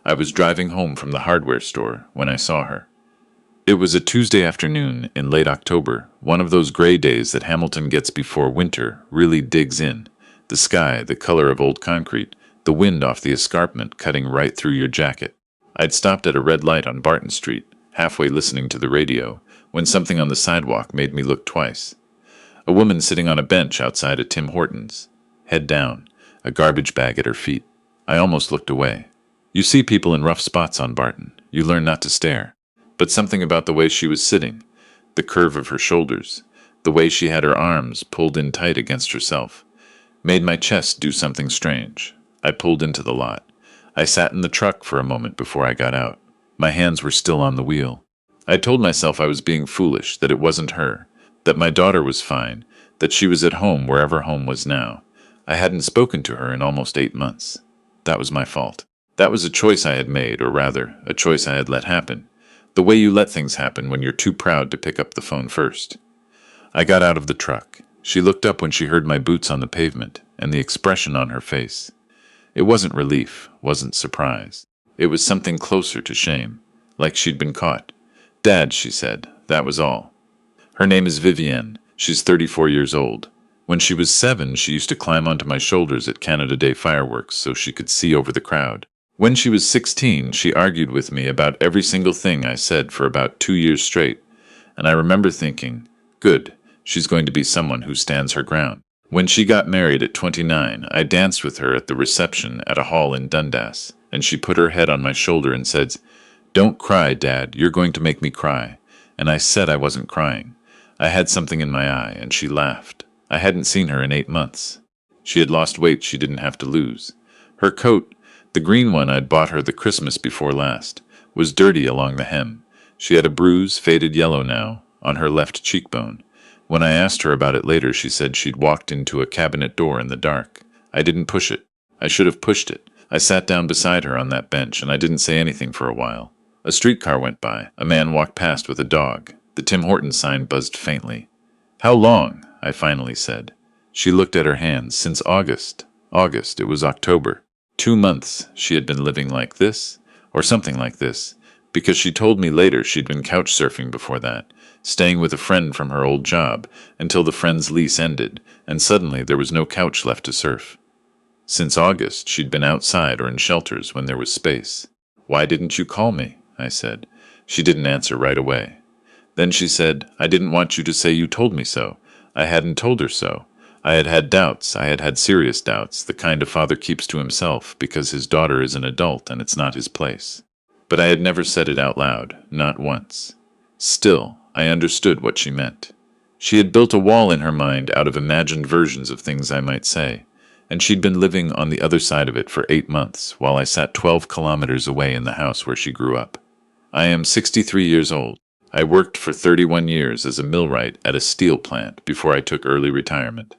I was driving home from the hardware store when I saw her. It was a Tuesday afternoon in late October, one of those gray days that Hamilton gets before winter really digs in. The sky, the color of old concrete, the wind off the escarpment cutting right through your jacket. I'd stopped at a red light on Barton Street, halfway listening to the radio, when something on the sidewalk made me look twice. A woman sitting on a bench outside a Tim Hortons, head down, a garbage bag at her feet. I almost looked away. You see people in rough spots on Barton. You learn not to stare. But something about the way she was sitting, the curve of her shoulders, the way she had her arms pulled in tight against herself, made my chest do something strange. I pulled into the lot. I sat in the truck for a moment before I got out. My hands were still on the wheel. I told myself I was being foolish, that it wasn't her, that my daughter was fine, that she was at home wherever home was now. I hadn't spoken to her in almost 8 months. That was my fault. That was a choice I had made, or rather, a choice I had let happen. The way you let things happen when you're too proud to pick up the phone first. I got out of the truck. She looked up when she heard my boots on the pavement, and the expression on her face. It wasn't relief, wasn't surprise. It was something closer to shame, like she'd been caught. "Dad," she said, that was all. Her name is Vivienne. She's 34 years old. When she was 7, she used to climb onto my shoulders at Canada Day fireworks so she could see over the crowd. When she was 16, she argued with me about every single thing I said for about 2 years straight, and I remember thinking, good, she's going to be someone who stands her ground. When she got married at 29, I danced with her at the reception at a hall in Dundas, and she put her head on my shoulder and said, "Don't cry, Dad, you're going to make me cry." And I said I wasn't crying. I had something in my eye, and she laughed. I hadn't seen her in 8 months. She had lost weight she didn't have to lose. Her coat, the green one I'd bought her the Christmas before last, was dirty along the hem. She had a bruise, faded yellow now, on her left cheekbone. When I asked her about it later, she said she'd walked into a cabinet door in the dark. I didn't push it. I should have pushed it. I sat down beside her on that bench, and I didn't say anything for a while. A streetcar went by. A man walked past with a dog. The Tim Hortons sign buzzed faintly. "How long?" I finally said. She looked at her hands. "Since August." August, it was October. 2 months she had been living like this, or something like this, because she told me later she'd been couch surfing before that, staying with a friend from her old job, until the friend's lease ended, and suddenly there was no couch left to surf. Since August she'd been outside or in shelters when there was space. "Why didn't you call me?" I said. She didn't answer right away. Then she said, "I didn't want you to say you told me so." I hadn't told her so. I had had doubts. I had had serious doubts, the kind a father keeps to himself because his daughter is an adult and it's not his place. But I had never said it out loud, not once. Still, I understood what she meant. She had built a wall in her mind out of imagined versions of things I might say, and she'd been living on the other side of it for 8 months while I sat 12 kilometers away in the house where she grew up. I am 63 years old. I worked for 31 years as a millwright at a steel plant before I took early retirement.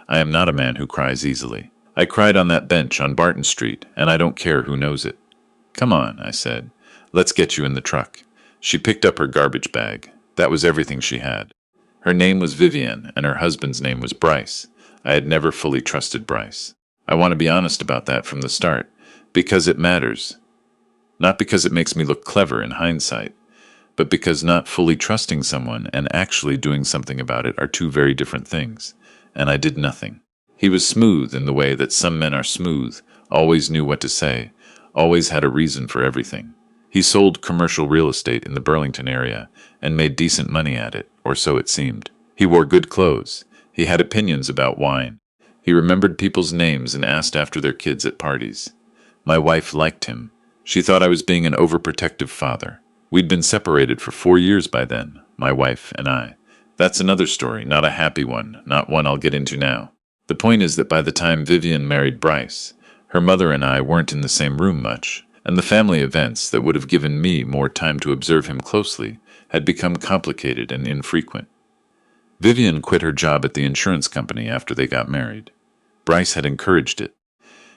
I am not a man who cries easily. I cried on that bench on Barton Street, and I don't care who knows it. "Come on," I said. "Let's get you in the truck." She picked up her garbage bag. That was everything she had. Her name was Vivienne, and her husband's name was Bryce. I had never fully trusted Bryce. I want to be honest about that from the start, because it matters. Not because it makes me look clever in hindsight, but because not fully trusting someone and actually doing something about it are two very different things. And I did nothing. He was smooth in the way that some men are smooth, always knew what to say, always had a reason for everything. He sold commercial real estate in the Burlington area and made decent money at it, or so it seemed. He wore good clothes. He had opinions about wine. He remembered people's names and asked after their kids at parties. My wife liked him. She thought I was being an overprotective father. We'd been separated for 4 years by then, my wife and I. That's another story, not a happy one, not one I'll get into now. The point is that by the time Vivienne married Bryce, her mother and I weren't in the same room much, and the family events that would have given me more time to observe him closely had become complicated and infrequent. Vivienne quit her job at the insurance company after they got married. Bryce had encouraged it.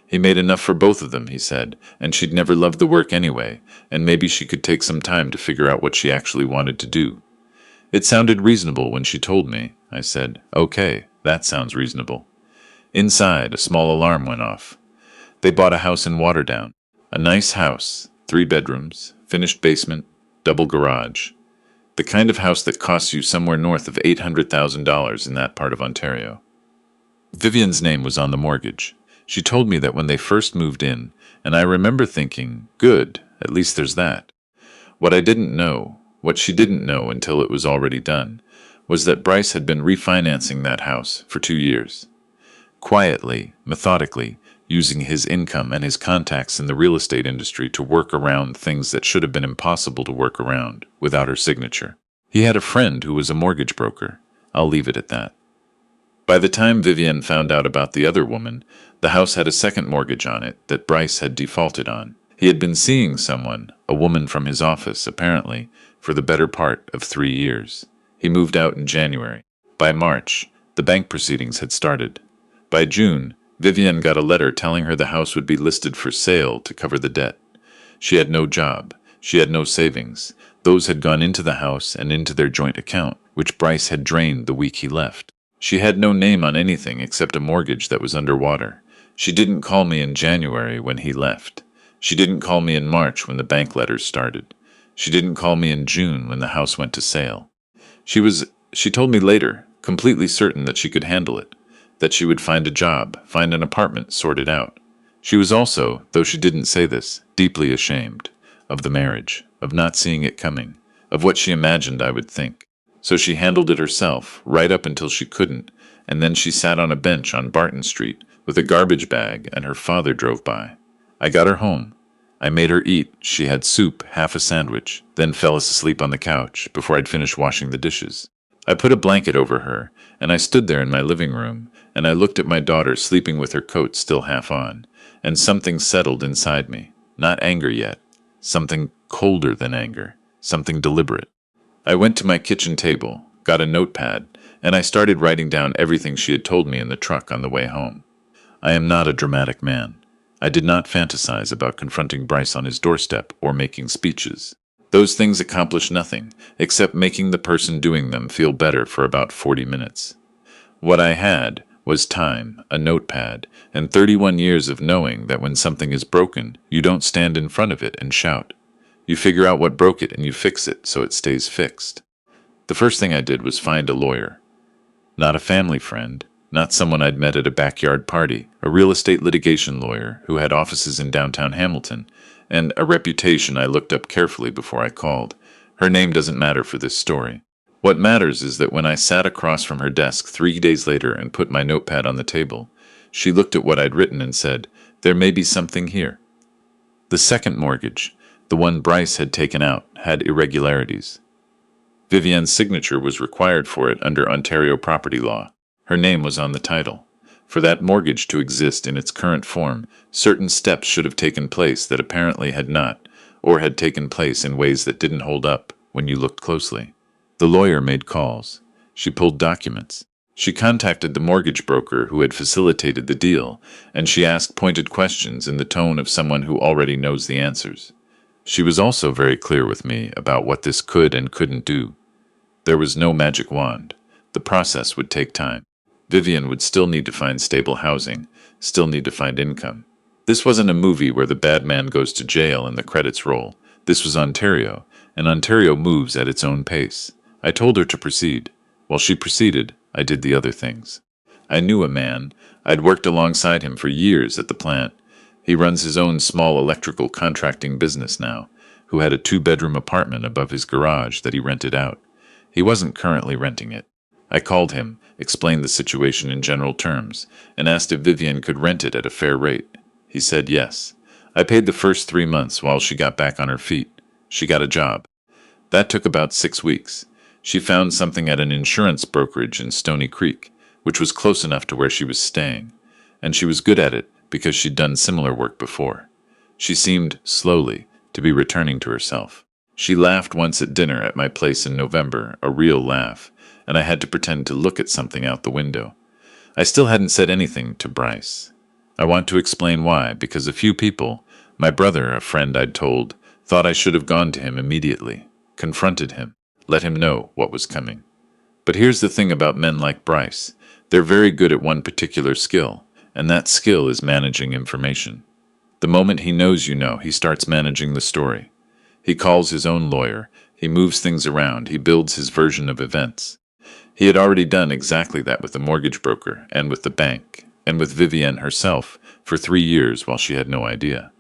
He made enough for both of them, he said, and she'd never loved the work anyway, and maybe she could take some time to figure out what she actually wanted to do. It sounded reasonable when she told me. I said, "Okay, that sounds reasonable." Inside, a small alarm went off. They bought a house in Waterdown. A nice house, 3 bedrooms, finished basement, double garage. The kind of house that costs you somewhere north of $800,000 in that part of Ontario. Vivian's name was on the mortgage. She told me that when they first moved in, and I remember thinking, good, at least there's that. What she didn't know until it was already done, was that Bryce had been refinancing that house for 2 years. Quietly, methodically, using his income and his contacts in the real estate industry to work around things that should have been impossible to work around without her signature. He had a friend who was a mortgage broker. I'll leave it at that. By the time Vivian found out about the other woman, the house had a second mortgage on it that Bryce had defaulted on. He had been seeing someone, a woman from his office, apparently, for the better part of 3 years. He moved out in January. By March, the bank proceedings had started. By June, Vivian got a letter telling her the house would be listed for sale to cover the debt. She had no job. She had no savings. Those had gone into the house and into their joint account, which Bryce had drained the week he left. She had no name on anything except a mortgage that was underwater. She didn't call me in January when he left. She didn't call me in March when the bank letters started. She didn't call me in June when the house went to sale. She told me later, completely certain that she could handle it, that she would find a job, find an apartment, sort it out. She was also, though she didn't say this, deeply ashamed of the marriage, of not seeing it coming, of what she imagined I would think. So she handled it herself, right up until she couldn't, and then she sat on a bench on Barton Street with a garbage bag and her father drove by. I got her home. I made her eat. She had soup, half a sandwich, then fell asleep on the couch before I'd finished washing the dishes. I put a blanket over her, and I stood there in my living room, and I looked at my daughter sleeping with her coat still half on, and something settled inside me. Not anger yet. Something colder than anger. Something deliberate. I went to my kitchen table, got a notepad, and I started writing down everything she had told me in the truck on the way home. I am not a dramatic man. I did not fantasize about confronting Bryce on his doorstep or making speeches. Those things accomplish nothing, except making the person doing them feel better for about 40 minutes. What I had was time, a notepad, and 31 years of knowing that when something is broken, you don't stand in front of it and shout. You figure out what broke it and you fix it so it stays fixed. The first thing I did was find a lawyer. Not a family friend, not someone I'd met at a backyard party, a real estate litigation lawyer who had offices in downtown Hamilton, and a reputation I looked up carefully before I called. Her name doesn't matter for this story. What matters is that when I sat across from her desk 3 days later and put my notepad on the table, she looked at what I'd written and said, "There may be something here." The second mortgage, the one Bryce had taken out, had irregularities. Vivian's signature was required for it under Ontario property law. Her name was on the title. For that mortgage to exist in its current form, certain steps should have taken place that apparently had not, or had taken place in ways that didn't hold up when you looked closely. The lawyer made calls. She pulled documents. She contacted the mortgage broker who had facilitated the deal, and she asked pointed questions in the tone of someone who already knows the answers. She was also very clear with me about what this could and couldn't do. There was no magic wand. The process would take time. Vivian would still need to find stable housing, still need to find income. This wasn't a movie where the bad man goes to jail and the credits roll. This was Ontario, and Ontario moves at its own pace. I told her to proceed. While she proceeded, I did the other things. I knew a man. I'd worked alongside him for years at the plant. He runs his own small electrical contracting business now, who had a 2-bedroom apartment above his garage that he rented out. He wasn't currently renting it. I called him, explained the situation in general terms, and asked if Vivian could rent it at a fair rate. He said yes. I paid the first 3 months while she got back on her feet. She got a job. That took about 6 weeks. She found something at an insurance brokerage in Stony Creek, which was close enough to where she was staying, and she was good at it because she'd done similar work before. She seemed, slowly, to be returning to herself. She laughed once at dinner at my place in November, a real laugh, and I had to pretend to look at something out the window. I still hadn't said anything to Bryce. I want to explain why, because a few people, my brother, a friend I'd told, thought I should have gone to him immediately, confronted him, let him know what was coming. But here's the thing about men like Bryce. They're very good at one particular skill, and that skill is managing information. The moment he knows you know, he starts managing the story. He calls his own lawyer, he moves things around, he builds his version of events. He had already done exactly that with the mortgage broker, and with the bank, and with Vivienne herself, for 3 years while she had no idea.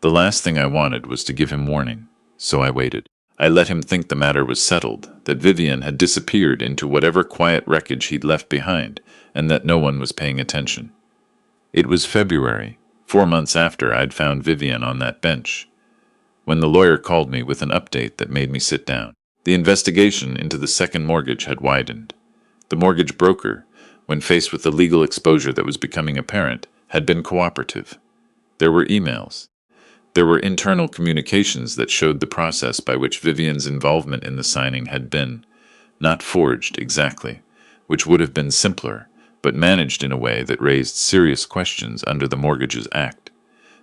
The last thing I wanted was to give him warning, so I waited. I let him think the matter was settled, that Vivienne had disappeared into whatever quiet wreckage he'd left behind, and that no one was paying attention. It was February, 4 months after I'd found Vivienne on that bench, when the lawyer called me with an update that made me sit down. The investigation into the second mortgage had widened. The mortgage broker, when faced with the legal exposure that was becoming apparent, had been cooperative. There were emails. There were internal communications that showed the process by which Vivienne's involvement in the signing had been, not forged exactly, which would have been simpler, but managed in a way that raised serious questions under the Mortgages Act.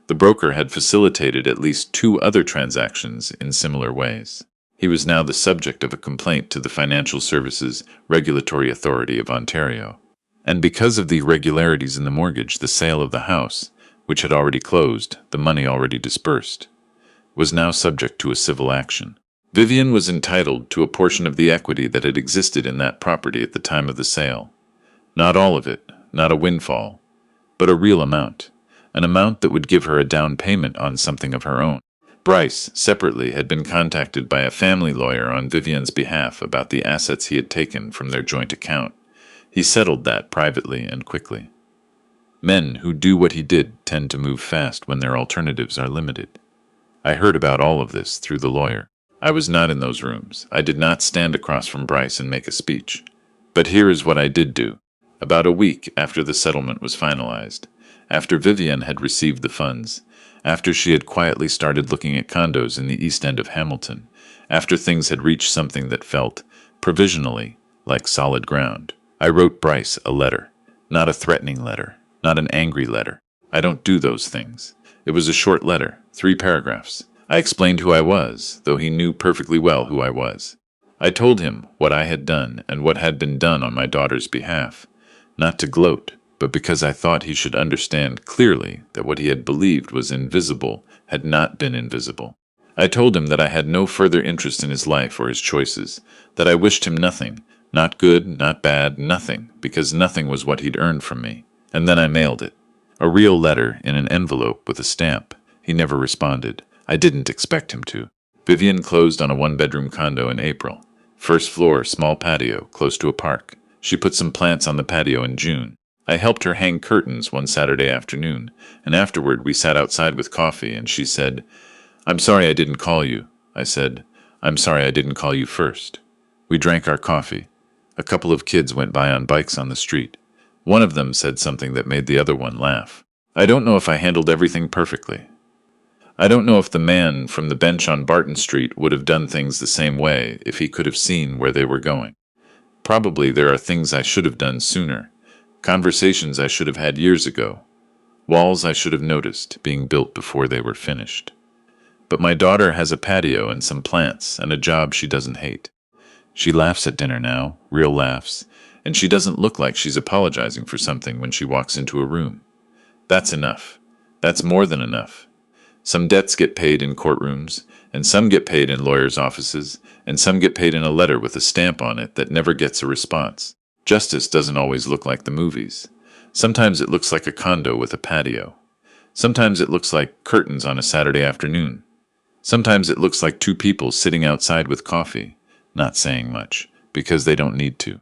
The broker had facilitated at least 2 other transactions in similar ways. He was now the subject of a complaint to the Financial Services Regulatory Authority of Ontario. And because of the irregularities in the mortgage, the sale of the house, which had already closed, the money already dispersed, was now subject to a civil action. Vivienne was entitled to a portion of the equity that had existed in that property at the time of the sale. Not all of it, not a windfall, but a real amount, an amount that would give her a down payment on something of her own. Bryce, separately, had been contacted by a family lawyer on Vivienne's behalf about the assets he had taken from their joint account. He settled that privately and quickly. Men who do what he did tend to move fast when their alternatives are limited. I heard about all of this through the lawyer. I was not in those rooms. I did not stand across from Bryce and make a speech. But here is what I did do. About a week after the settlement was finalized, after Vivienne had received the funds, after she had quietly started looking at condos in the East End of Hamilton, after things had reached something that felt, provisionally, like solid ground, I wrote Bryce a letter. Not a threatening letter, not an angry letter. I don't do those things. It was a short letter, 3 paragraphs. I explained who I was, though he knew perfectly well who I was. I told him what I had done and what had been done on my daughter's behalf, not to gloat, but because I thought he should understand clearly that what he had believed was invisible had not been invisible. I told him that I had no further interest in his life or his choices, that I wished him nothing, not good, not bad, nothing, because nothing was what he'd earned from me. And then I mailed it. A real letter in an envelope with a stamp. He never responded. I didn't expect him to. Vivienne closed on a 1-bedroom condo in April. First floor, small patio, close to a park. She put some plants on the patio in June. I helped her hang curtains one Saturday afternoon, and afterward we sat outside with coffee, and she said, "I'm sorry I didn't call you." I said, "I'm sorry I didn't call you first." We drank our coffee. A couple of kids went by on bikes on the street. One of them said something that made the other one laugh. I don't know if I handled everything perfectly. I don't know if the man from the bench on Barton Street would have done things the same way if he could have seen where they were going. Probably there are things I should have done sooner, conversations I should have had years ago, walls I should have noticed being built before they were finished. But my daughter has a patio and some plants and a job she doesn't hate. She laughs at dinner now, real laughs, and she doesn't look like she's apologizing for something when she walks into a room. That's enough. That's more than enough. Some debts get paid in courtrooms, and some get paid in lawyers' offices, and some get paid in a letter with a stamp on it that never gets a response. Justice doesn't always look like the movies. Sometimes it looks like a condo with a patio. Sometimes it looks like curtains on a Saturday afternoon. Sometimes it looks like 2 people sitting outside with coffee, not saying much, because they don't need to.